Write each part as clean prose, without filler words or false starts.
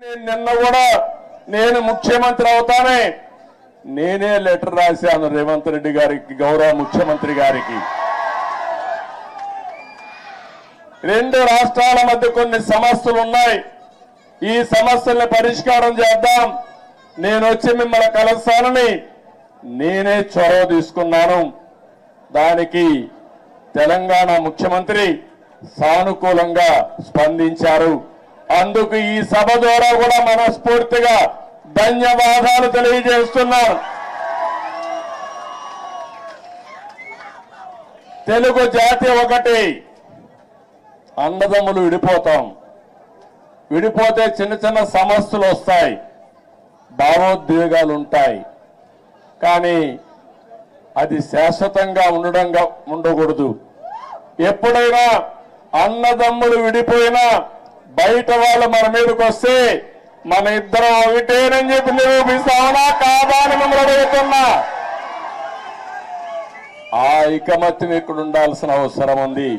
నిన్న కూడా నేను ముఖ్యమంత్రి అవుతానే నేనే లెటర్ రాశాను రేవంత్ రెడ్డి గారికి, గౌరవ ముఖ్యమంత్రి గారికి. రెండు రాష్ట్రాల మధ్య కొన్ని సమస్యలు ఉన్నాయి, ఈ సమస్యల్ని పరిష్కారం చేద్దాం, నేను వచ్చి మిమ్మల్ని కలుస్తానని నేనే చొరవ తీసుకున్నాను. దానికి తెలంగాణ ముఖ్యమంత్రి సానుకూలంగా స్పందించారు. అందుకు ఈ సభ ద్వారా కూడా మనస్ఫూర్తిగా ధన్యవాదాలు తెలియజేస్తున్నాను. తెలుగు జాతి ఒకటి, అన్నదమ్ములు విడిపోతాం, విడిపోతే చిన్న చిన్న సమస్యలు వస్తాయి, భావోద్వేగాలు ఉంటాయి, కానీ అది శాశ్వతంగా ఉండకూడదు. ఎప్పుడైనా అన్నదమ్ములు విడిపోయినా బయట వాళ్ళు మన మీదకి వస్తే మన ఇద్దరం ఒకటేనని చెప్పి నిరూపిస్తామనా కాదా అని మిమ్మల్ని అడుగుతున్నా. ఆ ఐకమత్యం ఇక్కడ ఉండాల్సిన అవసరం ఉంది.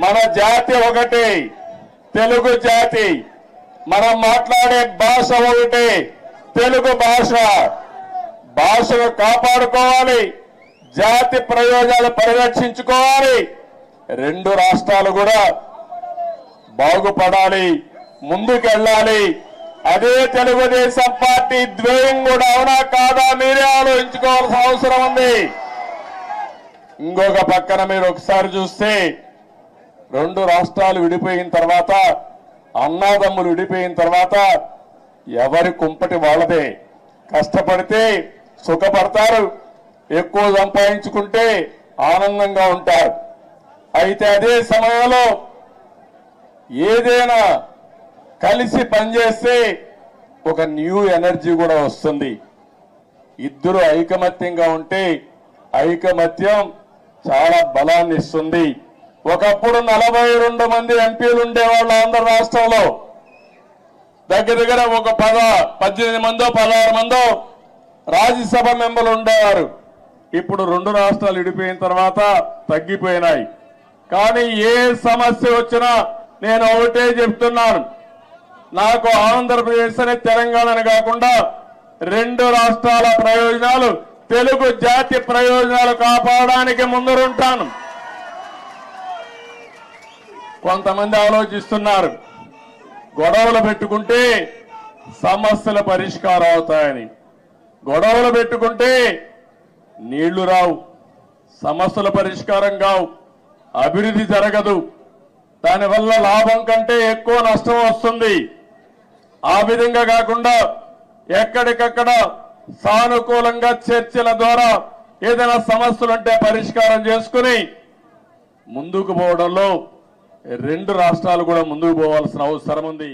మన జాతి ఒకటి, తెలుగు జాతి, మనం మాట్లాడే భాష ఒకటి, తెలుగు భాష. భాషను కాపాడుకోవాలి, జాతి ప్రయోజనాలు పరిరక్షించుకోవాలి, రెండు రాష్ట్రాలు కూడా బాగుపడాలి, ముందుకెళ్ళాలి. అదే తెలుగుదేశం పార్టీ ధ్యేయం కూడా అవునా కాదా మీరే ఆలోచించుకోవాల్సిన అవసరం ఉంది. ఇంకొక పక్కన మీరు ఒకసారి చూస్తే రెండు రాష్ట్రాలు విడిపోయిన తర్వాత, అన్నాదమ్ములు విడిపోయిన తర్వాత ఎవరి కుంపటి వాళ్ళదే. కష్టపడితే సుఖపడతారు, ఎక్కువ సంపాదించుకుంటే ఆనందంగా ఉంటారు. అయితే అదే సమయంలో ఏదైనా కలిసి పనిచేస్తే ఒక న్యూ ఎనర్జీ కూడా వస్తుంది. ఇద్దరు ఐకమత్యంగా ఉంటే ఐకమత్యం చాలా బలాన్ని ఇస్తుంది. ఒకప్పుడు 42 మంది ఎంపీలు ఉండేవాళ్ళు ఆంధ్ర రాష్ట్రంలో, దగ్గర దగ్గర ఒక 18 మందో 16 మందో రాజ్యసభ మెంబర్లు ఉండేవారు. ఇప్పుడు రెండు రాష్ట్రాలు విడిపోయిన తర్వాత తగ్గిపోయినాయి. కానీ ఏ సమస్య వచ్చినా నేను ఒకటే చెప్తున్నాను, నాకు ఆంధ్రప్రదేశ్ అని తెలంగాణని కాకుండా రెండు రాష్ట్రాల ప్రయోజనాలు, తెలుగు జాతి ప్రయోజనాలు కాపాడడానికి ముందరుంటాను. కొంతమంది ఆలోచిస్తున్నారు గొడవలు పెట్టుకుంటే సమస్యల పరిష్కారం అవుతాయని. గొడవలు పెట్టుకుంటే నీళ్లు రావు, సమస్యల పరిష్కారం కావు, అభివృద్ధి జరగదు, దానివల్ల లాభం కంటే ఎక్కువ నష్టం వస్తుంది. ఆ విధంగా కాకుండా ఎక్కడికక్కడ సానుకూలంగా చర్చల ద్వారా ఏదైనా సమస్యలుంటే పరిష్కారం చేసుకుని ముందుకు పోవడంలో రెండు రాష్ట్రాలు కూడా ముందుకు పోవాల్సిన అవసరం ఉంది.